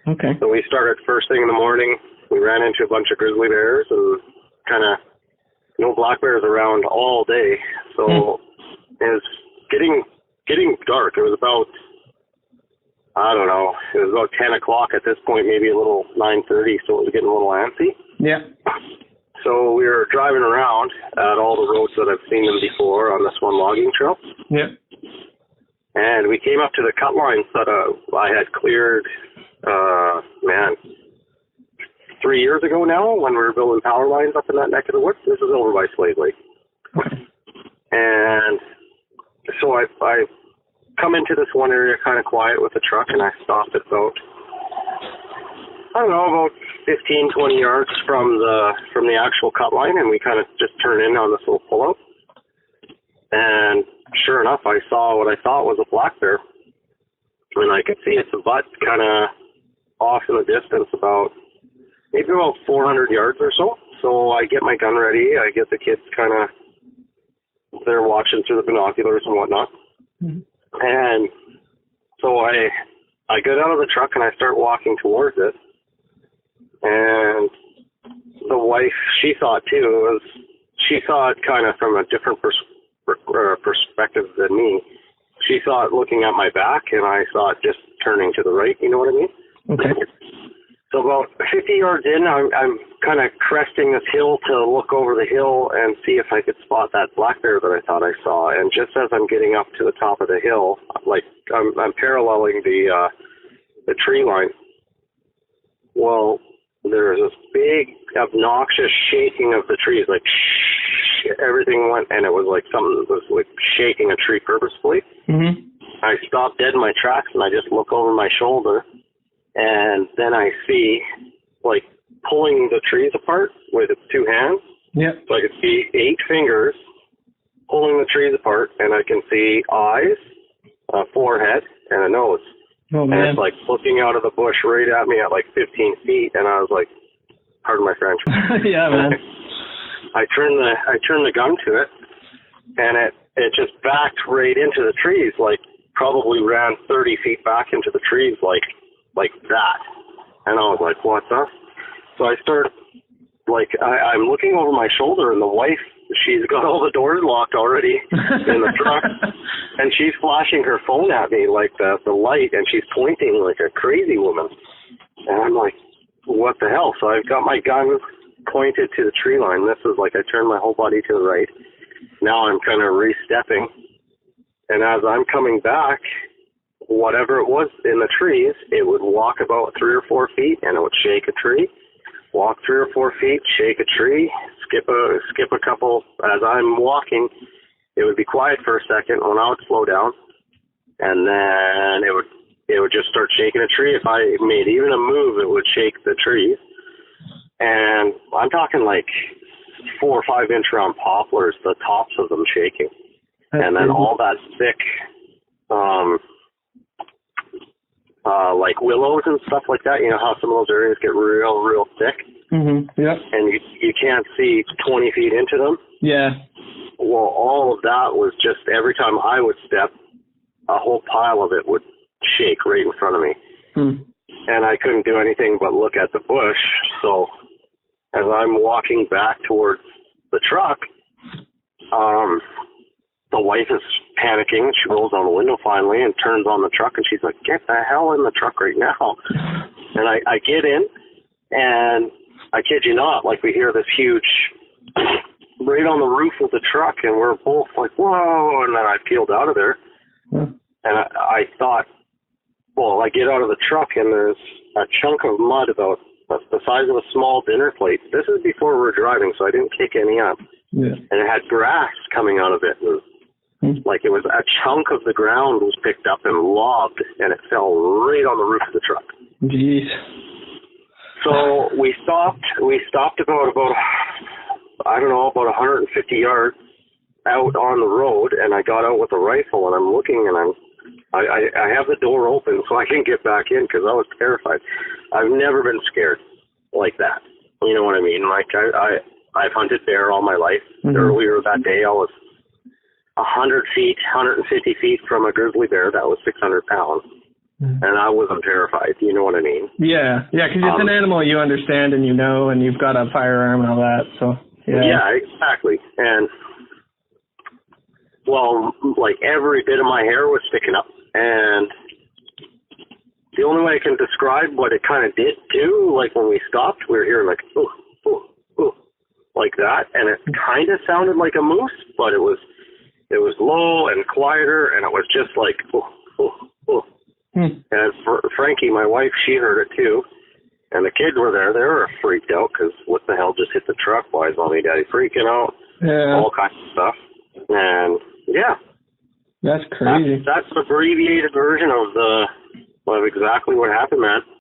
Okay. So we started first thing in the morning. We ran into a bunch of grizzly bears and kind of no black bears around all day. So it was getting dark. It was about, I don't know, it was about 10 o'clock at this point, maybe a little 9:30, so it was getting a little antsy. Yeah. So we were driving around at all the roads that I've seen them before on this one logging trail. Yeah. And we came up to the cut lines that I had cleared, 3 years ago now when we were building power lines up in that neck of the woods. This is over by Slave Lake. And so I come into this one area kind of quiet with the truck, and I stopped at about, I don't know, about 15, 20 yards from the actual cut line, and we kind of just turned in on this little pull-out. And sure enough, I saw what I thought was a black bear. And I could see its butt kind of off in the distance maybe about 400 yards or so. So I get my gun ready. I get the kids kind of, they're watching through the binoculars and whatnot. Mm-hmm. And so I get out of the truck and I start walking towards it. And the wife, she saw it too. She saw it kind of from a different perspective than me. She saw it looking at my back, and I saw it just turning to the right. You know what I mean? Okay. So about 50 yards in, I'm kind of cresting this hill to look over the hill and see if I could spot that black bear that I thought I saw. And just as I'm getting up to the top of the hill, like I'm paralleling the tree line. Well, there's this big, obnoxious shaking of the trees, like everything went, and it was like something was like shaking a tree purposefully. Mm-hmm. I stopped dead in my tracks, and I just look over my shoulder, and then I see, like, pulling the trees apart with its two hands. Yep. So I could see 8 fingers pulling the trees apart, and I can see eyes, a forehead, and a nose. Oh, man. And it's like looking out of the bush right at me at like 15 feet, and I was like, pardon my French. Yeah, man. I turned the gun to it, and it just backed right into the trees, like probably ran 30 feet back into the trees, like that. And I was like, what the? So I started, like, I'm looking over my shoulder, and the wife, she's got all the doors locked already in the truck, and she's flashing her phone at me, like the light, and she's pointing like a crazy woman. And I'm like, what the hell? So I've got my gun pointed to the tree line. This is like I turned my whole body to the right. Now I'm kind of re-stepping. And as I'm coming back, whatever it was in the trees, it would walk about 3 or 4 feet, and it would shake a tree. Walk 3 or 4 feet, shake a tree, skip a couple. As I'm walking, it would be quiet for a second when I would slow down, and then it would just start shaking a tree. If I made even a move, it would shake the trees. And I'm talking like 4 or 5 inch round poplars, the tops of them shaking. That's and then crazy. All that thick, like willows and stuff like that. You know how some of those areas get real, real thick? Mm-hmm. Yep. And you can't see 20 feet into them? Yeah. Well, all of that was just every time I would step, a whole pile of it would shake right in front of me. Hmm. And I couldn't do anything but look at the bush. So as I'm walking back towards the truck, the wife is panicking. She rolls down the window finally and turns on the truck, and she's like, get the hell in the truck right now. And I get in, and I kid you not, like we hear this huge, right on the roof of the truck, and we're both like, whoa, and then I peeled out of there. And I thought, well, I get out of the truck, and there's a chunk of mud about the size of a small dinner plate. This is before we were driving, so I didn't kick any up. Yeah. And it had grass coming out of it, and like it was a chunk of the ground was picked up and lobbed, and it fell right on the roof of the truck. Jeez. So we stopped about I don't know, about 150 yards out on the road, and I got out with a rifle, and I'm looking, and I have the door open so I can get back in because I was terrified. I've never been scared like that. You know what I mean? Like I've hunted bear all my life. Mm-hmm. Earlier that day, I was 100 feet, 150 feet from a grizzly bear that was 600 pounds. and I wasn't terrified. You know what I mean? Yeah, yeah, because it's an animal you understand and you know, and you've got a firearm and all that. So yeah, exactly. And well, like every bit of my hair was sticking up, and the only way I can describe what it kind of did too, like when we stopped, we were hearing like ooh, ooh, ooh, like that, and it kind of sounded like a moose, but it was low and quieter, and it was just like ooh, ooh, ooh. And Frankie, my wife, she heard it too. And the kids were there. They were freaked out because what the hell just hit the truck? Why is mommy and daddy freaking out? Yeah. All kinds of stuff. And yeah. That's crazy. That's an abbreviated version of exactly what happened, man.